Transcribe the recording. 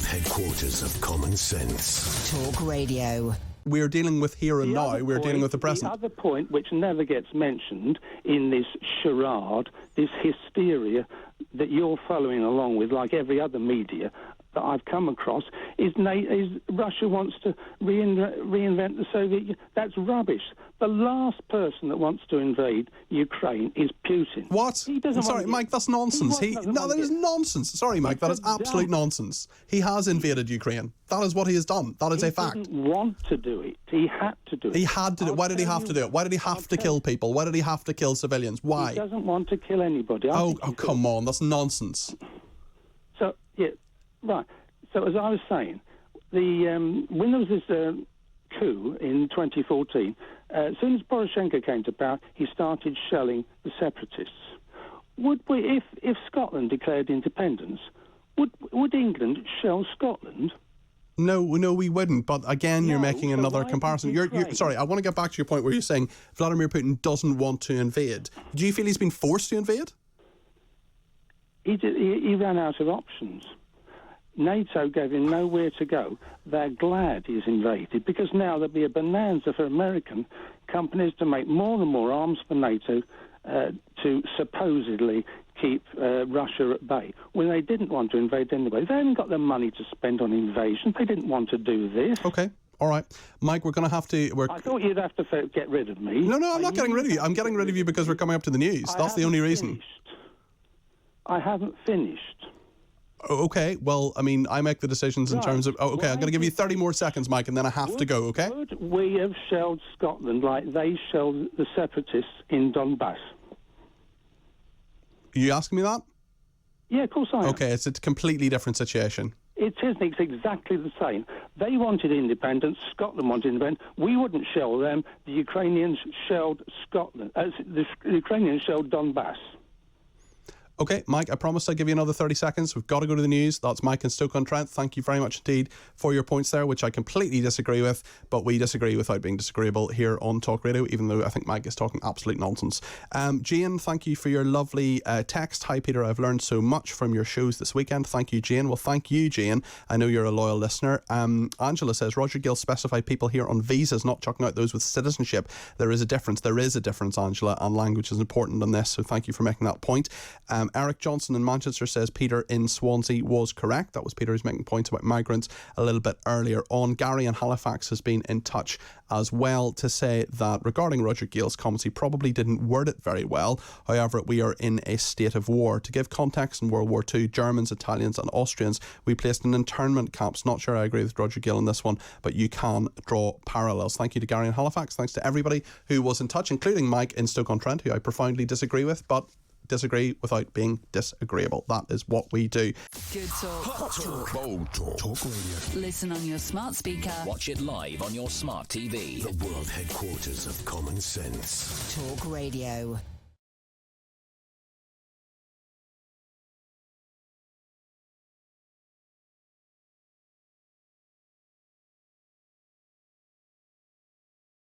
headquarters of common sense. Talk Radio. We're dealing with here and now. We're dealing with the present. The other point, which never gets mentioned in this charade, this hysteria that you're following along with, like every other media that I've come across, is Russia wants to reinvent the Soviet Union. That's rubbish. The last person that wants to invade Ukraine is Putin. What? Sorry, Mike, that's nonsense. No, that is nonsense. Sorry, Mike, that is absolute nonsense. He has invaded Ukraine. That is what he has done. That is a fact. He didn't want to do it. He had to do it. He had to do it. Why did he have to do it? Why did he have to kill people? Why did he have to kill civilians? Why? He doesn't want to kill anybody. Oh, come on. That's nonsense. So, yeah, right. So, as I was saying, when there was this coup in 2014, as soon as Poroshenko came to power, he started shelling the separatists. Would we, if Scotland declared independence, would England shell Scotland? No, we wouldn't. But again, you're making another comparison. You're sorry. I want to get back to your point where you're saying Vladimir Putin doesn't want to invade. Do you feel he's been forced to invade? He ran out of options. NATO gave him nowhere to go. They're glad he's invaded because now there'll be a bonanza for American companies to make more and more arms for NATO to supposedly keep Russia at bay, when they didn't want to invade anyway. They haven't got the money to spend on invasion. They didn't want to do this. Okay. All right. Mike, we're going to have to... I thought you'd have to get rid of me. No, I'm not getting rid of you. I'm getting rid of you because we're coming up to the news. That's the only reason. I haven't finished. Okay, well, I mean, I make the decisions in terms of... Oh, okay, I'm going to give you 30 more seconds, Mike, and then I have to go, okay? Would we have shelled Scotland like they shelled the separatists in Donbass? Are you asking me that? Yeah, of course I am. Okay, it's a completely different situation. It isn't. It's exactly the same. They wanted independence. Scotland wanted independence. We wouldn't shell them. The Ukrainians shelled Scotland. The Ukrainians shelled Donbass. Okay, Mike, I promise I'll give you another 30 seconds. We've got to go to the news. That's Mike in Stoke-on-Trent. Thank you very much indeed for your points there, which I completely disagree with, but we disagree without being disagreeable here on Talk Radio, even though I think Mike is talking absolute nonsense. Jane, thank you for your lovely text. Hi, Peter, I've learned so much from your shows this weekend. Thank you, Jane. Well, thank you, Jane. I know you're a loyal listener. Angela says, Roger Gill specified people here on visas, not chucking out those with citizenship. There is a difference. There is a difference, Angela, and language is important in this, so thank you for making that point. Eric Johnson in Manchester says Peter in Swansea was correct. That was Peter who's making points about migrants a little bit earlier on. Gary in Halifax has been in touch as well to say that regarding Roger Gill's comments, he probably didn't word it very well. However, we are in a state of war. To give context, in World War II, Germans, Italians and Austrians, we placed in internment camps. Not sure I agree with Roger Gill on this one, but you can draw parallels. Thank you to Gary in Halifax. Thanks to everybody who was in touch, including Mike in Stoke-on-Trent, who I profoundly disagree with, but disagree without being disagreeable. That is what we do. Good talk. Hot talk. Bold talk. Talk Radio. Listen on your smart speaker. Watch it live on your smart TV. The world headquarters of common sense. Talk Radio.